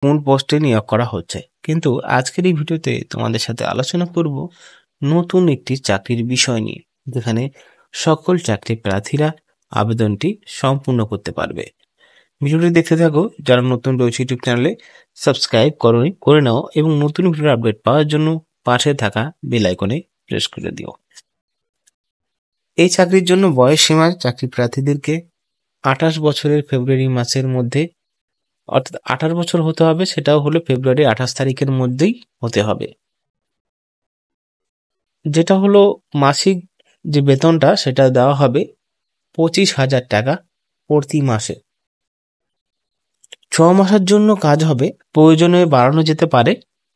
কোন পোস্টে নিয়োগ করা হচ্ছে। কিন্তু আজকের এই ভিডিওতে তোমাদের সাথে আলোচনা করব নতুন একটি চাকরির বিষয় নিয়ে, যেখানে সকল চাকরি প্রার্থীরা আবেদনটি সম্পূর্ণ করতে পারবে। ভিডিওটি দেখতে থাকো। যারা নতুন রয়েছে ইউটিউব চ্যানেলে সাবস্ক্রাইব করে নাও এবং নতুন ভিডিওর আপডেট পাওয়ার জন্য পাশে থাকা বেল আইকনে প্রেস করে দিও। এই চাকরির জন্য বয়স সীমা চাকরি প্রার্থীদেরকে 28 বছরের ফেব্রুয়ারি মাসের মধ্যে, অর্থাৎ 18 বছর হতে হবে, সেটাও হলো ফেব্রুয়ারি 28 তারিখের মধ্যেই হতে হবে। যেটা হলো মাসিক যে বেতনটা সেটা দেওয়া হবে 25,000 টাকা প্রতি মাসে। 6 মাসের জন্য কাজ হবে, প্রয়োজনে বাড়ানো যেতে পারে,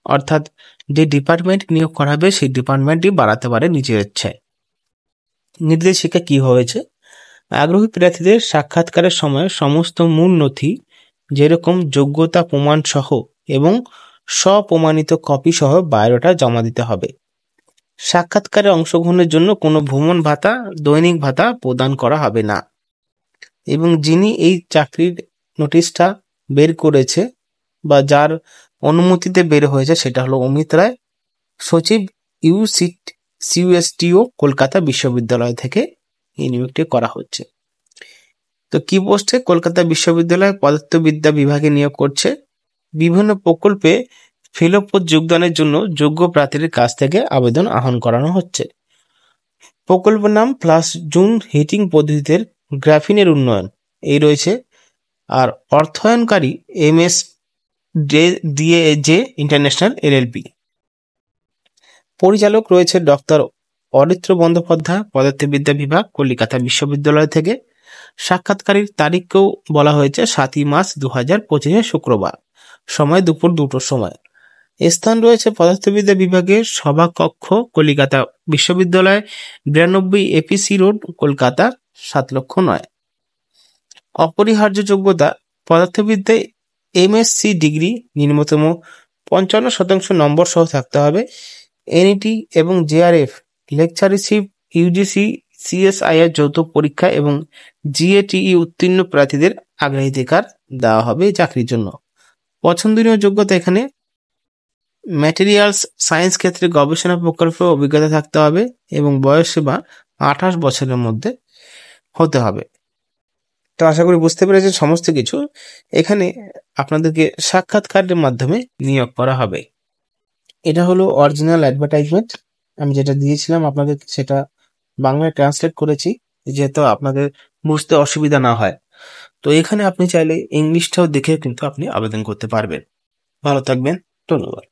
অর্থাৎ যে ডিপার্টমেন্ট নিয়োগ করা হবে সেই ডিপার্টমেন্টই বাড়াতে পারে নিজের ইচ্ছায়। নির্দেশিকা কি হয়েছে? আগ্রহী প্রার্থীদের সাক্ষাৎকারের সময় সমস্ত মূল নথি, যেরকম যোগ্যতা প্রমাণ সহ এবং স্বপ্রমাণিত কপি সহ বায়োডাটা জমা দিতে হবে। সাক্ষাৎকারে অংশগ্রহণের জন্য কোনো ভ্রমণ ভাতা, দৈনিক ভাতা প্রদান করা হবে না। এবং যিনি এই চাকরির নোটিশটা বের করেছে বা যার অনুমতিতে বের হয়েছে সেটা হলো অমিত রায়, সচিব সিইউএসটিও, কলকাতা বিশ্ববিদ্যালয় থেকে এই নিয়োগটি করা হচ্ছে। তো কি পোস্টে? কলকাতা বিশ্ববিদ্যালয় পদার্থবিদ্যা বিভাগে নিয়োগ করছে। বিভিন্ন প্রকল্পে ফেলো পদ যোগদানের জন্য যোগ্য প্রার্থীদের কাছ থেকে আবেদন আহ্বান করানো হচ্ছে। প্রকল্প নাম প্লাস জুন হিটিং পদ্ধতিতে গ্রাফিনের উন্নয়ন এই রয়েছে। আর অর্থায়নকারী MS DAJ ইন্টারন্যাশনাল LLP। পরিচালক রয়েছে ডক্টর অরিত্র বন্দ্যোপাধ্যায়, পদার্থবিদ্যা বিভাগ, কলকাতা বিশ্ববিদ্যালয় থেকে। সাক্ষাৎকারীর তারিখকেও বলা হয়েছে 7ই মার্চ 2025 শুক্রবার, সময় দুপুর 2টোর সময়। স্থান রয়েছে পদার্থবিদ্যা বিভাগের সভাকক্ষ, কলকাতা বিশ্ববিদ্যালয়, 92 APC রোড, কলকাতা 7,09,000। অপরিহার্য যোগ্যতা: পদার্থবিদ্যায় MSc ডিগ্রি, নিম্নতম 55% নম্বর সহ থাকতে হবে। NET এবং JRF লেকচারশিপ, UGC CSIR যৌথ পরীক্ষা এবং GATE উত্তীর্ণ প্রার্থীদের অগ্রাধিকার দেওয়া হবে এই চাকরির জন্য। পছন্দনীয় যোগ্যতা এখানে ম্যাটেরিয়ালস সায়েন্স ক্ষেত্রে গবেষণা প্রকল্পে অভিজ্ঞতা থাকতে হবে এবং বয়স সীমা 28 বছরের মধ্যে হতে হবে। তো আশা করি বুঝতে পেরেছেন সমস্ত কিছু। এখানে আপনাদেরকে সাক্ষাৎকারের মাধ্যমে নিয়োগ করা হবে। এটা হলো অরিজিনাল অ্যাডভার্টাইজমেন্ট। আমি যেটা দিয়েছিলাম আপনাদেরকে সেটা বাংলায় ট্রান্সলেট করেছি, যেহেতু আপনাদের বুঝতে অসুবিধা না হয়। তো এখানে আপনি চাইলে ইংলিশটাও দেখে কিন্তু আপনি আবেদন করতে পারবেন। ভালো থাকবেন, ধন্যবাদ।